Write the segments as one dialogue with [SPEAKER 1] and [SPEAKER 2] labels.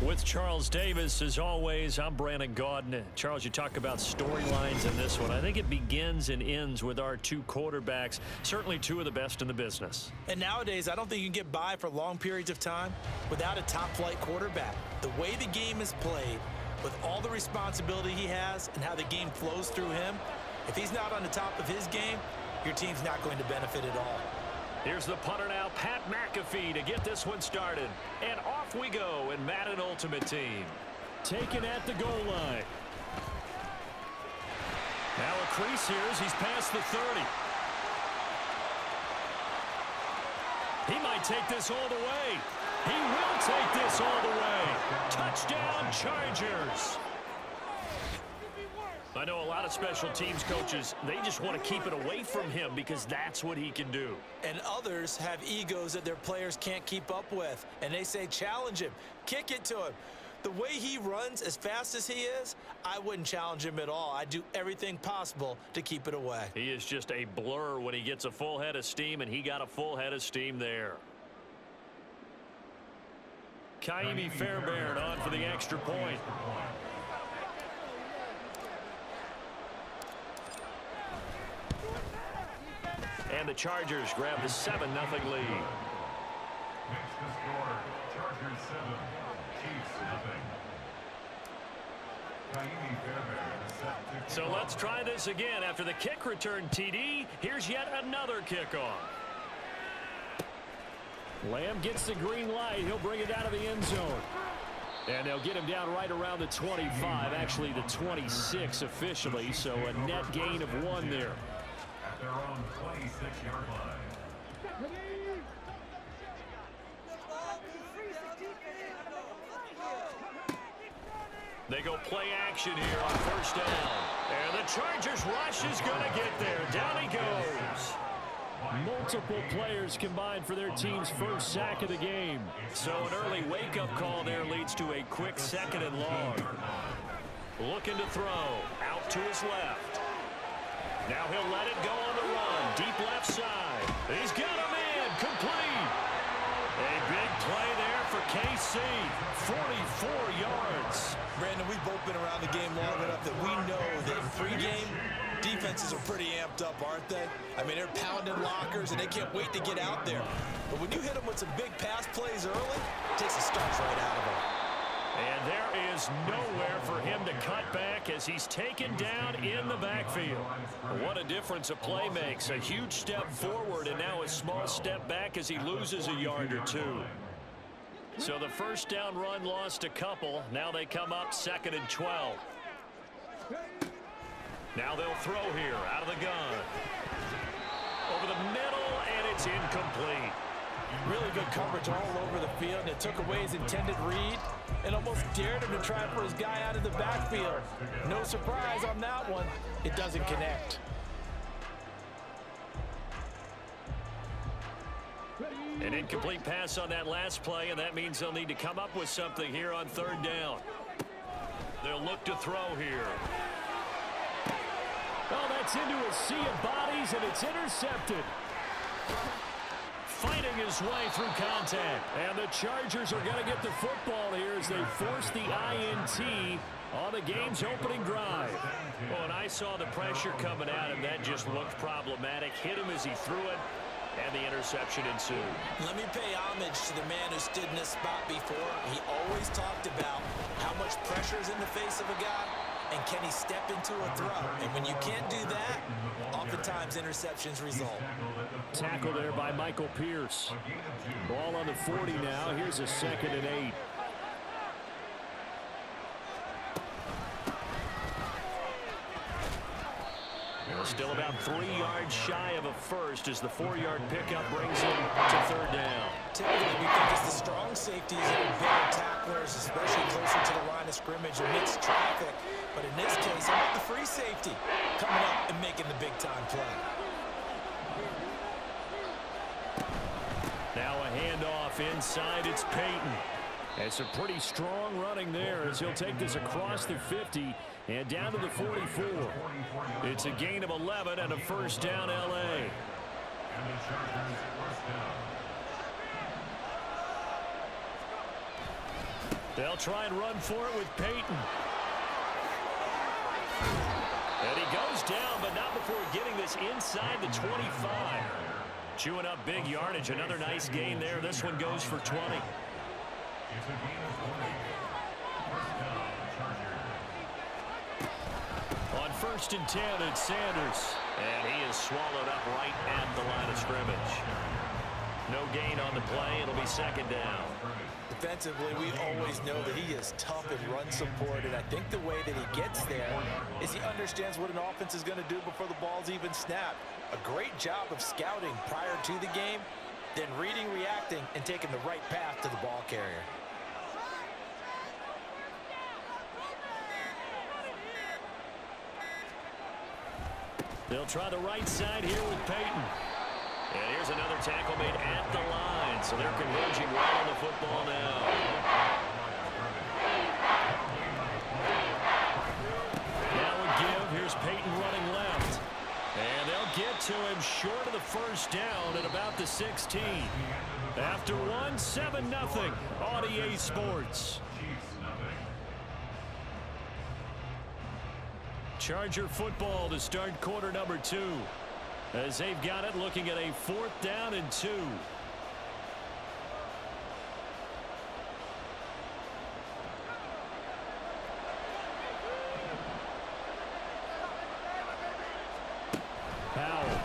[SPEAKER 1] With Charles Davis, as always, I'm Brandon Gaudin. Charles, you talk about storylines in this one. I think it begins and ends with our two quarterbacks, certainly two of the best in the business.
[SPEAKER 2] And nowadays, I don't think you can get by for long periods of time without a top-flight quarterback. The way the game is played, with all the responsibility he has and how the game flows through him, if he's not on the top of his game, your team's not going to benefit at all.
[SPEAKER 1] Here's the punter now, Pat McAfee, to get this one started. And off we go in Madden Ultimate Team. Taken at the goal line. Now a crease here as he's past the 30. He might take this all the way. He will take this all the way. Touchdown, Chargers. I know a lot of special teams coaches, they just want to keep it away from him because that's what he can do.
[SPEAKER 2] And others have egos that their players can't keep up with. And they say, challenge him, kick it to him. The way he runs as fast as he is, I wouldn't challenge him at all. I'd do everything possible to keep it away.
[SPEAKER 1] He is just a blur when he gets a full head of steam, and he got a full head of steam there. Kaimi Fairbairn on for the extra point. And the Chargers grab the 7-0 lead.
[SPEAKER 3] Makes the score Chargers 7, Chiefs 0. Kaimi Fairbairn is set to
[SPEAKER 1] So let's try this again. After the kick return TD, here's yet another kickoff. Lamb gets the green light. He'll bring it out of the end zone. And they'll get him down right around the 25, actually the 26 officially, so a net gain of 1 there.
[SPEAKER 3] at their own 26-yard line.
[SPEAKER 1] They go play action here on first down. And the Chargers rush is going to get there. Down he goes. Multiple players combined for their team's first sack of the game. So an early wake-up call there leads to a quick 2nd and long. Looking to throw. Out to his left. Now he'll let it go on the run. Deep left side. He's got a man. Complete. A big play there for KC. 44 yards.
[SPEAKER 2] Brandon, we've both been around the game long enough that we know that in pregame, defenses are pretty amped up, aren't they? I mean, they're pounding lockers, and they can't wait to get out there. But when you hit them with some big pass plays early, it takes the starch right out of them.
[SPEAKER 1] And there is nowhere for him to cut back as he's taken down in the backfield. What a difference a play makes. A huge step forward and now a small step back as he loses a yard or two. So the first down run lost a couple. Now they come up 2nd and 12. Now they'll throw here out of the gun. Over the middle, and it's incomplete.
[SPEAKER 2] Really good coverage all over the field, and it took away his intended read and almost dared him to try for his guy out of the backfield. No surprise on that one. It doesn't connect.
[SPEAKER 1] An incomplete pass on that last play, and that means they'll need to come up with something here on 3rd down. They'll look to throw here. Oh, that's into a sea of bodies, and it's intercepted. Fighting his way through contact. And the Chargers are going to get the football here as they force the INT on the game's opening drive. Oh, and I saw the pressure coming at him. That just looked problematic. Hit him as he threw it, and the interception ensued. Let me pay homage to the man who stood in this spot before. He always talked about how much pressure is in the face of a guy, and can he step into a throw? And when you can't do that, oftentimes interceptions result. Tackle there by Michael Pierce. Ball on the 40 now. Here's a 2nd and 8. Still about 3 yards shy of a first as the 4-yard pickup brings him to 3rd down. Typically, we think it's the strong safeties that are better tacklers, especially closer to the line of scrimmage amidst traffic. But in this case, how about the free safety coming up and making the big-time play? Now a handoff inside. It's Peyton. It's a pretty strong running there as he'll take this across the 50 and down to the 44. It's a gain of 11 and a first down, L.A.
[SPEAKER 3] And the Chargers first down.
[SPEAKER 1] They'll try and run for it with Peyton. And he goes down, but not before getting this inside the 25. Chewing up big yardage. Another nice gain there. This one goes for 20.
[SPEAKER 3] It's a gain of 20. First down, Chargers.
[SPEAKER 1] On 1st and 10, it's Sanders. And he is swallowed up right at the line of scrimmage. No gain on the play. It'll be 2nd down.
[SPEAKER 2] Defensively, we always know that he is tough in run support, and I think the way that he gets there is he understands what an offense is going to do before the ball's even snapped. A great job of scouting prior to the game, then reading, reacting, and taking the right path to the ball carrier.
[SPEAKER 1] They'll try the right side here with Peyton. And here's another tackle made at the line. So they're converging right on the football now. Now a give. Here's Peyton running left. And they'll get to him short of the 1st down at about the 16. After one, 7-0 on EA Sports. Charger football to start quarter number 2. As they've got it, looking at a 4th down and 2. Powell.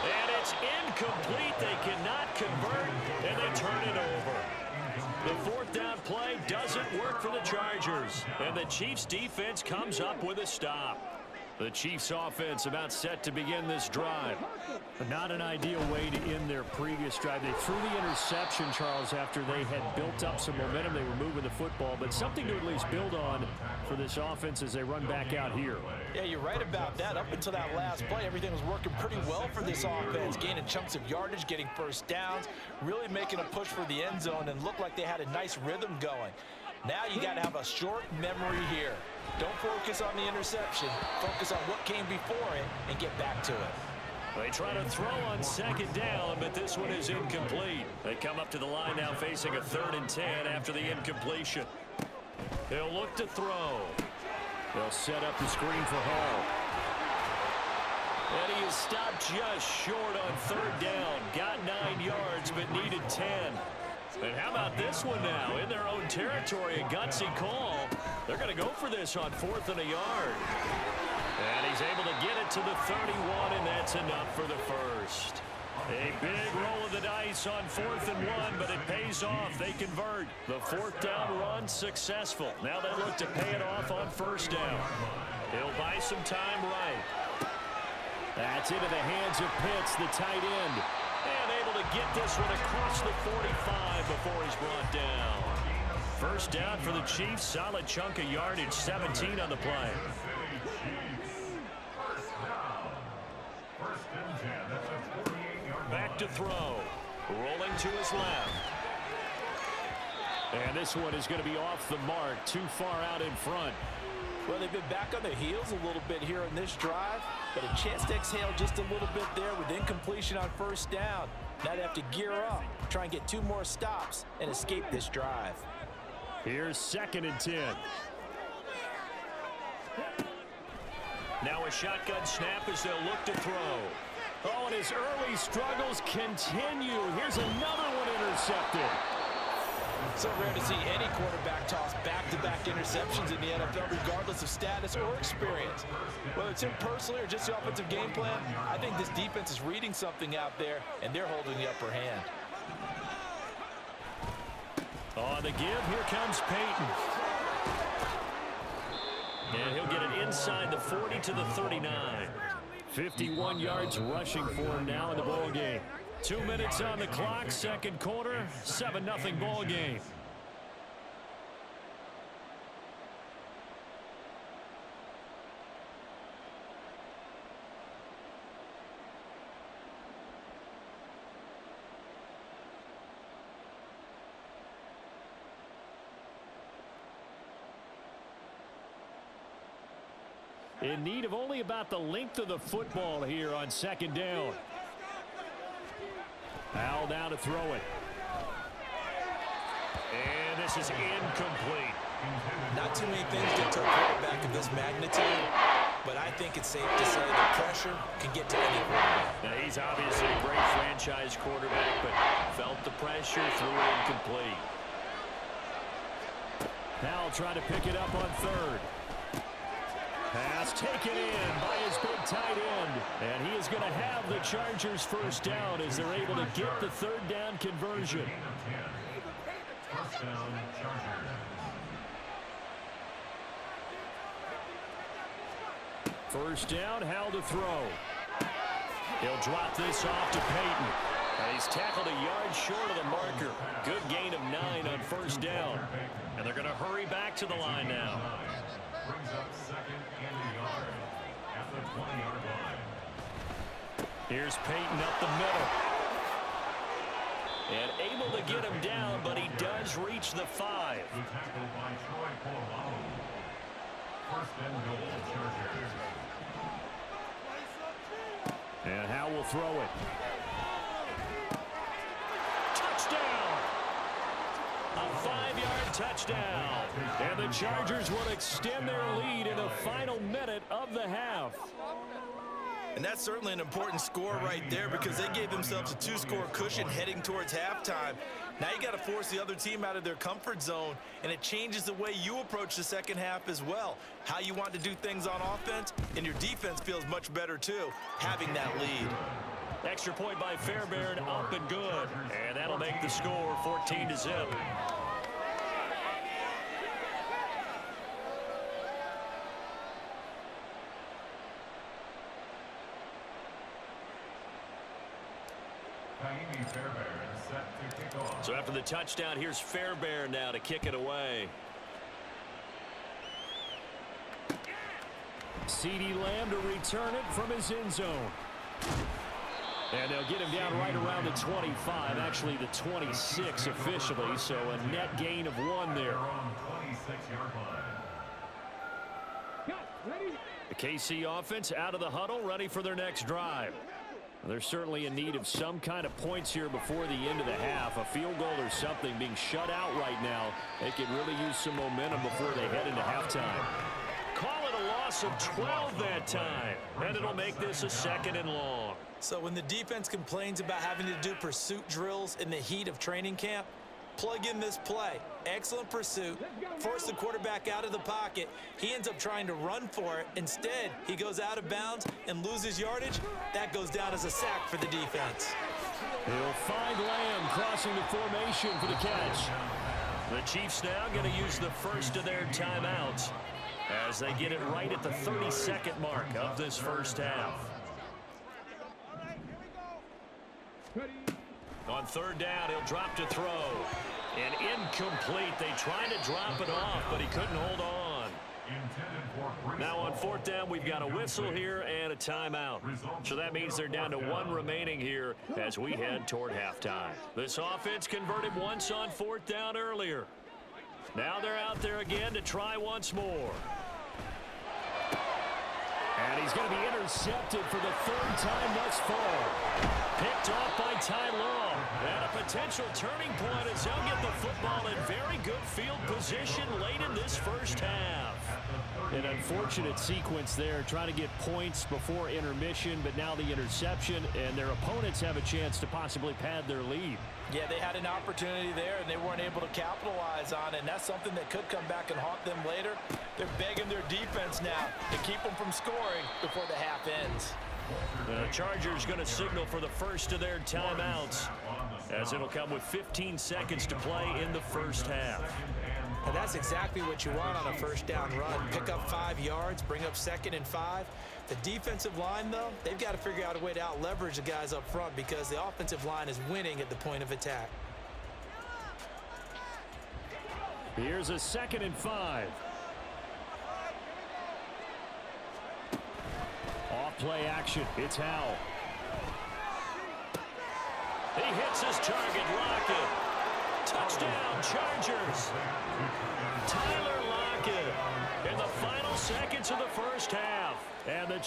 [SPEAKER 1] And it's incomplete. They cannot convert, and they turn it over. The 4th down play doesn't work for the Chargers, and the Chiefs defense comes up with a stop. The Chiefs offense about set to begin this drive. Not an ideal way to end their previous drive. They threw the interception, Charles, after they had built up some momentum. They were moving the football, but something to at least build on for this offense as they run back out here.
[SPEAKER 2] Yeah, you're right about that. Up until that last play, everything was working pretty well for this offense, gaining chunks of yardage, getting 1st downs, really making a push for the end zone, and looked like they had a nice rhythm going. Now you got to have a short memory here. Don't focus on the interception. Focus on what came before it and get back to it.
[SPEAKER 1] They try to throw on 2nd down, but this one is incomplete. They come up to the line now facing a 3rd and 10 after the incompletion. They'll look to throw. They'll set up the screen for Hall. And he is stopped just short on 3rd down. Got 9 yards, but needed 10. And how about this one now? In their own territory, a gutsy call. They're going to go for this on 4th and a yard. And he's able to get it to the 31, and that's enough for the 1st. A big roll of the dice on 4th and 1, but it pays off. They convert. The 4th down run successful. Now they look to pay it off on 1st down. He'll buy some time right. That's into the hands of Pitts, the tight end. And able to get this one across the 45 before he's brought down. 1st down for the Chiefs. Solid chunk of yardage. 17 on the play. Back to throw. Rolling to his left. And this one is going to be off the mark. Too far out in front.
[SPEAKER 2] Well, they've been back on their heels a little bit here in this drive, but a chance to exhale just a little bit there with incompletion on 1st down. Now they have to gear up, try and get 2 more stops, and escape this drive.
[SPEAKER 1] Here's 2nd and 10. Now a shotgun snap as they'll look to throw. Oh, and his early struggles continue. Here's another one intercepted.
[SPEAKER 2] So rare to see any quarterback toss back-to-back interceptions in the NFL, regardless of status or experience. Whether it's him personally or just the offensive game plan, I think this defense is reading something out there, and they're holding the upper hand.
[SPEAKER 1] On the give, here comes Peyton. And he'll get it inside the 40 to the 39. 51 yards rushing for him now in the ball game. 2 minutes on the clock, 2nd quarter, 7-0 ball game. In need of only about the length of the football here on 2nd down. Powell now to throw it. And this is incomplete.
[SPEAKER 2] Not too many things get to a quarterback of this magnitude, but I think it's safe to say the pressure can get to any quarterback.
[SPEAKER 1] Now, he's obviously a great franchise quarterback, but felt the pressure, threw it incomplete. Now he'll try to pick it up on third. Pass taken in by his big tight end. And he is going to have the Chargers first down as they're able to get the third down conversion.
[SPEAKER 3] First down, Chargers.
[SPEAKER 1] First down, Howell to throw. He'll drop this off to Peyton. And he's tackled a yard short of the marker. Good gain of 9 on first down. And they're going to hurry back to the line now.
[SPEAKER 3] Brings up second and a yard at the 20-yard line.
[SPEAKER 1] Here's Peyton up the middle. And able to get him down, but he does reach the 5.
[SPEAKER 3] The tackle by Troy Polamalu. First and goal, Chargers.
[SPEAKER 1] And Howell will throw it. Touchdown! A 5-yard touchdown. And the Chargers will extend their lead in the final minute of the half.
[SPEAKER 2] And that's certainly an important score right there because they gave themselves a 2-score cushion heading towards halftime. Now you got to force the other team out of their comfort zone, and it changes the way you approach the second half as well. How you want to do things on offense, and your defense feels much better too, having that lead.
[SPEAKER 1] Extra point by Fairbairn, up and good. And that'll make the score 14-0.
[SPEAKER 3] Fairbairn set to kick off.
[SPEAKER 1] So after the touchdown, here's Fairbairn now to kick it away. CeeDee Lamb to return it from his end zone. And they'll get him down right around the 25, actually the 26 officially, so a net gain of 1 there.
[SPEAKER 3] On 26-yard line.
[SPEAKER 1] The KC offense out of the huddle, ready for their next drive. They're certainly in need of some kind of points here before the end of the half. A field goal or something being shut out right now. They could really use some momentum before they head into halftime. Call it a loss of 12 that time. And it'll make this a 2nd and long.
[SPEAKER 2] So when the defense complains about having to do pursuit drills in the heat of training camp, plug in this play. Excellent pursuit. Force the quarterback out of the pocket. He ends up trying to run for it. Instead, he goes out of bounds and loses yardage. That goes down as a sack for the defense.
[SPEAKER 1] He'll find Lamb crossing the formation for the catch. The Chiefs now going to use the first of their timeouts as they get it right at the 32nd mark of this first half. On third down, he'll drop to throw. And incomplete. They tried to drop it off, but he couldn't hold on. Now on fourth down, we've got a whistle here and a timeout. So that means they're down to 1 remaining here as we head toward halftime. This offense converted once on fourth down earlier. Now they're out there again to try once more. And he's going to be intercepted for the 3rd time thus far. Picked off by Ty Law. And a potential turning point as they'll get the football in very good field position late in this first half. An unfortunate sequence there, trying to get points before intermission, but now the interception, and their opponents have a chance to possibly pad their lead.
[SPEAKER 2] Yeah, they had an opportunity there, and they weren't able to capitalize on it, and that's something that could come back and haunt them later. They're begging their defense now to keep them from scoring before the half ends.
[SPEAKER 1] The Chargers going to signal for the first of their timeouts, as it'll come with 15 seconds to play in the first half.
[SPEAKER 2] And that's exactly what you want on a first down run. Pick up 5 yards, bring up 2nd and 5. The defensive line, though, they've got to figure out a way to out-leverage the guys up front because the offensive line is winning at the point of attack.
[SPEAKER 1] Here's a 2nd and 5. Off play action. It's Howell. He hits his target. Lockett. Touchdown, Chargers. Tyler Lockett in the final seconds of the first half. And the